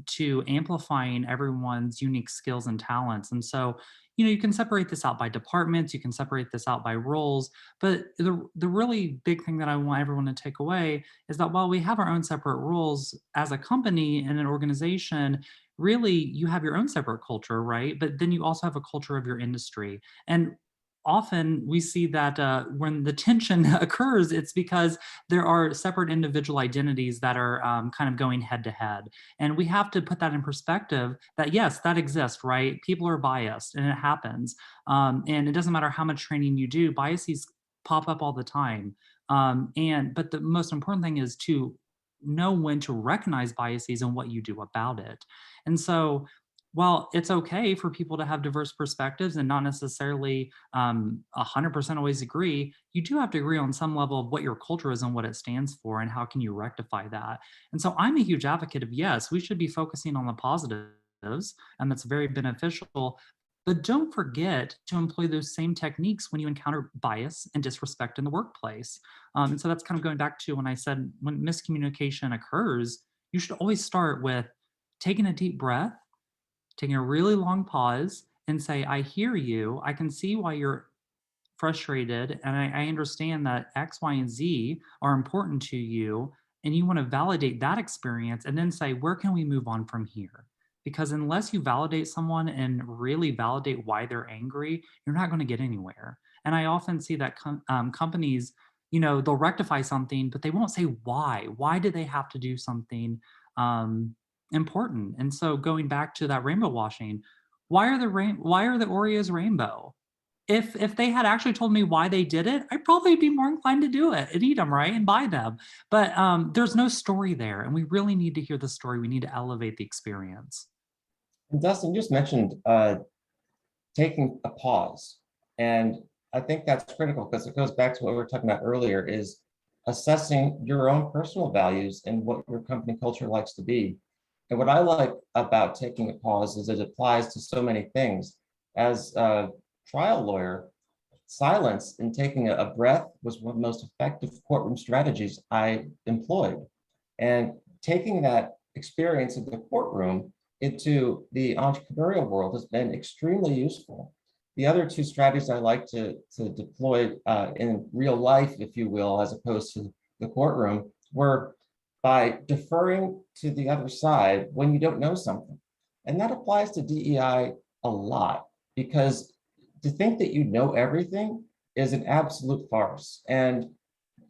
to amplifying everyone's unique skills and talents. And so, you can separate this out by departments, you can separate this out by roles, but the really big thing that I want everyone to take away is that while we have our own separate roles as a company and an organization, really you have your own separate culture, right? But then you also have a culture of your industry. And often we see that when the tension occurs, it's because there are separate individual identities that are kind of going head to head. And we have to put that in perspective that yes, that exists, right? People are biased and it happens. And it doesn't matter how much training you do, biases pop up all the time. But the most important thing is to know when to recognize biases and what you do about it. And so while it's okay for people to have diverse perspectives and not necessarily 100% always agree, you do have to agree on some level of what your culture is and what it stands for and how can you rectify that. And so I'm a huge advocate of, yes, we should be focusing on the positives, and that's very beneficial. But don't forget to employ those same techniques when you encounter bias and disrespect in the workplace. And so that's kind of going back to when I said when miscommunication occurs, you should always start with taking a deep breath, taking a really long pause, and say, I hear you. I can see why you're frustrated. And I understand that X, Y, and Z are important to you. And you want to validate that experience and then say, where can we move on from here? Because unless you validate someone and really validate why they're angry, you're not going to get anywhere. And I often see that companies, they'll rectify something, but they won't say why. Why do they have to do something important? And so going back to that rainbow washing, why are the Oreos rainbow? If they had actually told me why they did it, I'd probably be more inclined to do it and eat them, right, and buy them. But there's no story there, and we really need to hear the story. We need to elevate the experience. And Dustin just mentioned taking a pause, and I think that's critical because it goes back to what we were talking about earlier, is assessing your own personal values and what your company culture likes to be. And what I like about taking a pause is it applies to so many things. As a trial lawyer, silence and taking a breath was one of the most effective courtroom strategies I employed. And taking that experience of the courtroom into the entrepreneurial world has been extremely useful. The other two strategies I like to deploy in real life, if you will, as opposed to the courtroom, were by deferring to the other side when you don't know something. And that applies to DEI a lot, because to think that you know everything is an absolute farce. And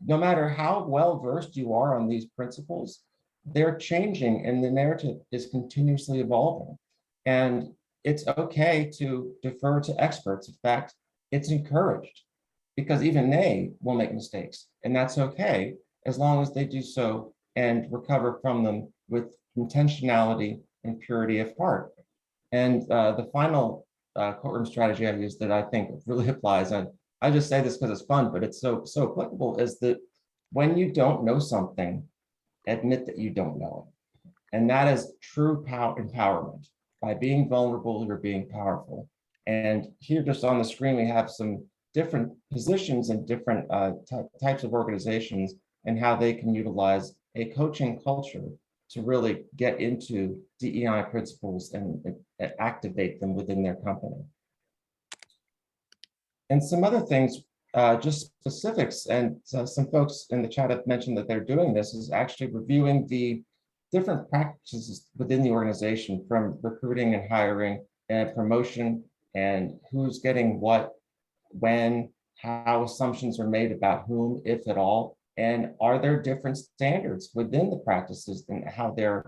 no matter how well versed you are on these principles, they're changing and the narrative is continuously evolving. And it's okay to defer to experts. In fact, it's encouraged, because even they will make mistakes, and that's okay as long as they do so and recover from them with intentionality and purity of heart. And the final courtroom strategy I use that I think really applies, and I just say this because it's fun, but it's so applicable, is that when you don't know something, admit that you don't know it. And that is true empowerment. By being vulnerable, you're being powerful. And here just on the screen, we have some different positions and different types of organizations and how they can utilize a coaching culture to really get into DEI principles and activate them within their company. And some other things, just specifics, and some folks in the chat have mentioned that they're doing this, is actually reviewing the different practices within the organization, from recruiting and hiring and promotion, and who's getting what, when, how assumptions are made about whom, if at all, and are there different standards within the practices and how they're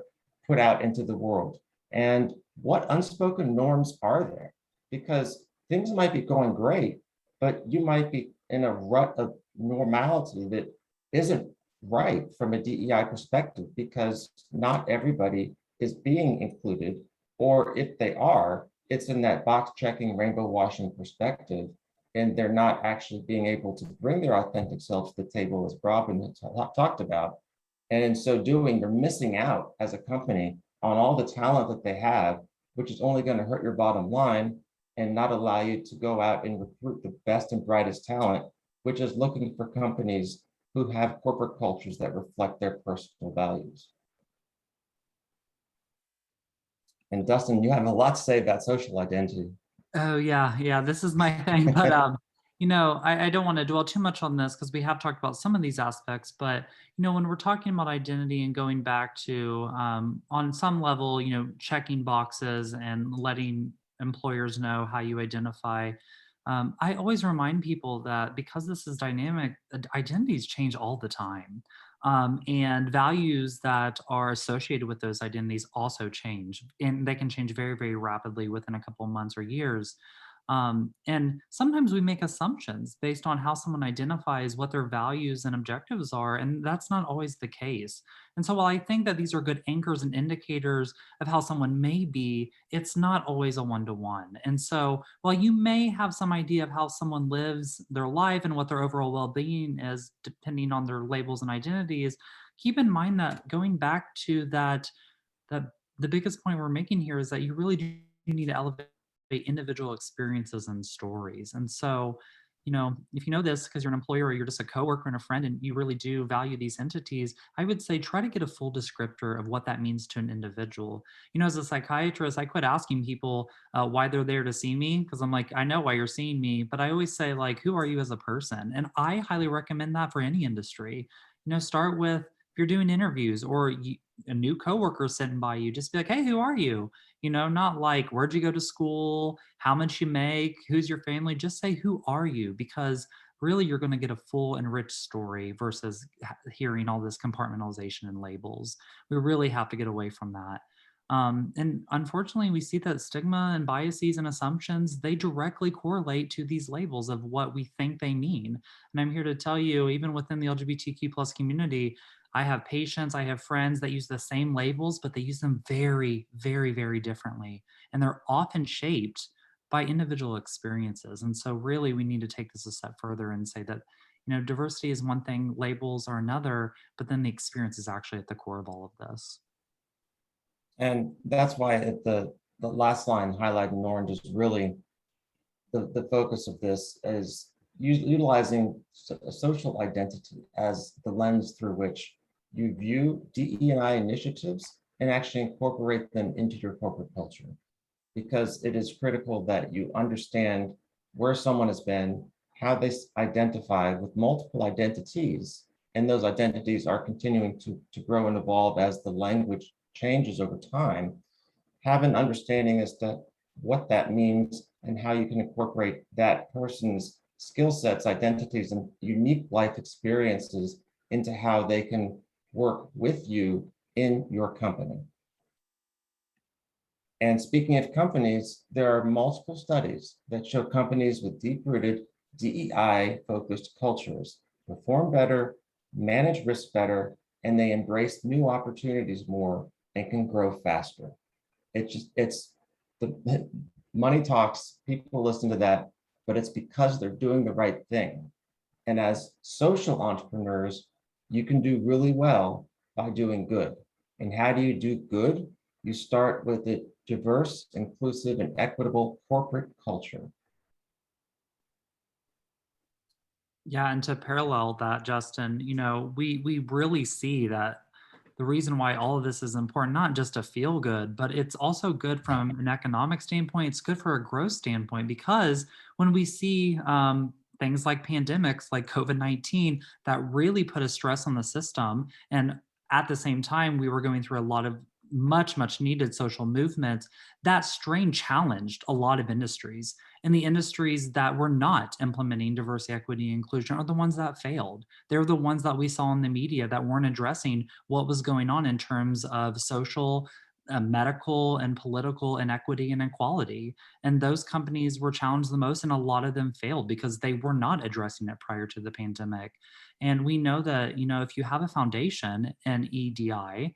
put out into the world, and what unspoken norms are there? Because things might be going great, but you might be in a rut of normality that isn't right from a DEI perspective, because not everybody is being included, or if they are, it's in that box checking, rainbow washing perspective, and they're not actually being able to bring their authentic selves to the table, as Robin talked about. And in so doing, they're missing out as a company on all the talent that they have, which is only going to hurt your bottom line and not allow you to go out and recruit the best and brightest talent, which is looking for companies who have corporate cultures that reflect their personal values. And Dustin, you have a lot to say about social identity. Oh yeah, this is my thing. But I don't want to dwell too much on this because we have talked about some of these aspects. But when we're talking about identity and going back to on some level, checking boxes and letting employers know how you identify. I always remind people that because this is dynamic, identities change all the time. And values that are associated with those identities also change, and they can change very, very rapidly within a couple of months or years. And sometimes we make assumptions based on how someone identifies, what their values and objectives are, and that's not always the case. And so while I think that these are good anchors and indicators of how someone may be, it's not always a one-to-one. And so while you may have some idea of how someone lives their life and what their overall well-being is, depending on their labels and identities, keep in mind that going back to that the biggest point we're making here is that you really do need to elevate individual experiences and stories. And so, if you know this because you're an employer or you're just a coworker and a friend and you really do value these entities, I would say try to get a full descriptor of what that means to an individual. As a psychiatrist, I quit asking people why they're there to see me, because I'm like, I know why you're seeing me, but I always say, like, who are you as a person? And I highly recommend that for any industry. Start with, if you're doing interviews or a new coworker sitting by you, just be like, hey, who are you? Not like, where'd you go to school, how much you make, who's your family? Just say, who are you? Because really you're going to get a full and rich story versus hearing all this compartmentalization and labels. We really have to get away from that. And unfortunately, we see that stigma and biases and assumptions, they directly correlate to these labels of what we think they mean. And I'm here to tell you, even within the LGBTQ plus community, I have patients, I have friends that use the same labels, but they use them very, very, very differently. And they're often shaped by individual experiences. And so really we need to take this a step further and say that, diversity is one thing, labels are another, but then the experience is actually at the core of all of this. And that's why the last line highlighted in orange is really the focus of this, is utilizing a social identity as the lens through which you view DE&I initiatives and actually incorporate them into your corporate culture. Because it is critical that you understand where someone has been, how they identify with multiple identities, and those identities are continuing to grow and evolve as the language changes over time. Have an understanding as to what that means and how you can incorporate that person's skill sets, identities, and unique life experiences into how they can work with you in your company. And speaking of companies, there are multiple studies that show companies with deep-rooted DEI-focused cultures perform better, manage risk better, and they embrace new opportunities more and can grow faster. It's the money talks, people listen to that, but it's because they're doing the right thing. And as social entrepreneurs, you can do really well by doing good. And how do you do good? You start with a diverse, inclusive, and equitable corporate culture. Yeah, and to parallel that, Justin, we really see that the reason why all of this is important, not just to feel good, but it's also good from an economic standpoint. It's good for a growth standpoint because when we see things like pandemics, like COVID-19, that really put a stress on the system, and at the same time, we were going through a lot of much needed social movements. That strain challenged a lot of industries. And the industries that were not implementing diversity, equity, and inclusion are the ones that failed. They're the ones that we saw in the media that weren't addressing what was going on in terms of social, medical, and political inequity and inequality. And those companies were challenged the most, and a lot of them failed because they were not addressing it prior to the pandemic. And we know that, if you have a foundation in EDI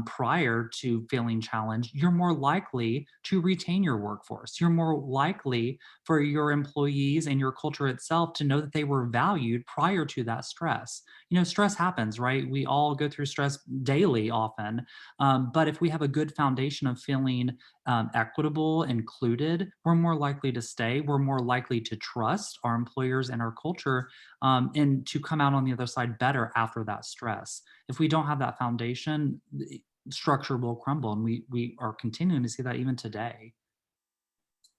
prior to feeling challenged, you're more likely to retain your workforce. You're more likely for your employees and your culture itself to know that they were valued prior to that stress. Stress happens, right? We all go through stress daily often. But if we have a good foundation of feeling equitable, included, we're more likely to stay. We're more likely to trust our employers and our culture and to come out on the other side better after that stress. If we don't have that foundation, structure will crumble, and we are continuing to see that even today.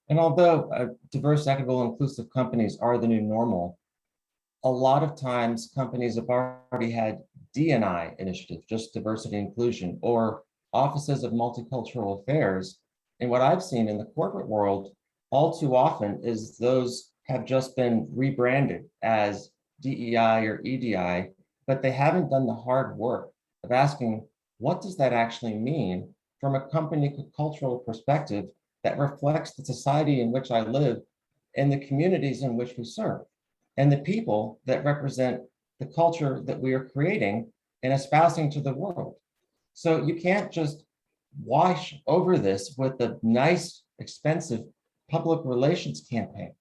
And although diverse, equitable, inclusive companies are the new normal, a lot of times companies have already had D&I initiatives, just diversity inclusion, or offices of multicultural affairs. And what I've seen in the corporate world all too often is those have just been rebranded as DEI or EDI, but they haven't done the hard work of asking, what does that actually mean from a company cultural perspective that reflects the society in which I live and the communities in which we serve, and the people that represent the culture that we are creating and espousing to the world. So you can't just wash over this with a nice, expensive public relations campaign.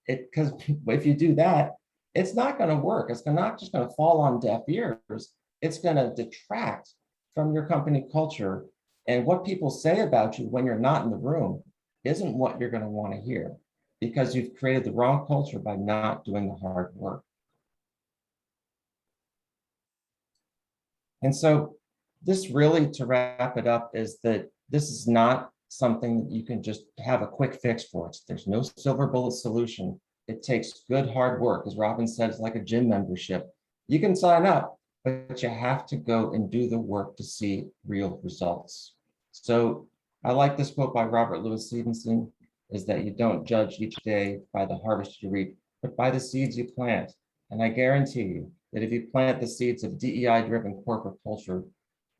Because if you do that, it's not going to work. It's not just going to fall on deaf ears. It's going to detract from your company culture. And what people say about you when you're not in the room isn't what you're going to want to hear, because you've created the wrong culture by not doing the hard work. And so this really, to wrap it up, is that this is not something that you can just have a quick fix for. There's no silver bullet solution. It takes good hard work. As Robin said, it's like a gym membership. You can sign up, but you have to go and do the work to see real results. So I like this quote by Robert Louis Stevenson, is that you don't judge each day by the harvest you reap, but by the seeds you plant. And I guarantee you that if you plant the seeds of DEI-driven corporate culture,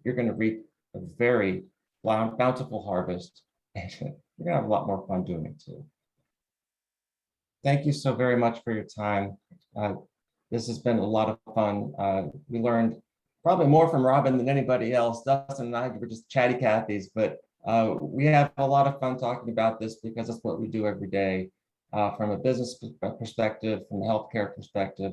you're going to reap a very bountiful harvest, and you're going to have a lot more fun doing it too. Thank you so very much for your time. This has been a lot of fun. We learned probably more from Robin than anybody else. Dustin and I were just chatty Cathy's, but we have a lot of fun talking about this because it's what we do every day from a business perspective, from a healthcare perspective.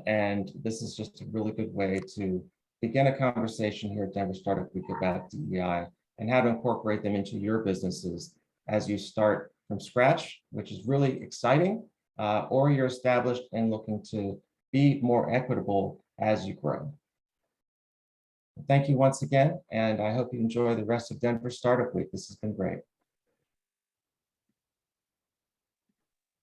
And this is just a really good way to begin a conversation here at Denver Startup Week about DEI and how to incorporate them into your businesses as you start from scratch, which is really exciting, or you're established and looking to be more equitable as you grow. Thank you once again, and I hope you enjoy the rest of Denver Startup Week. This has been great.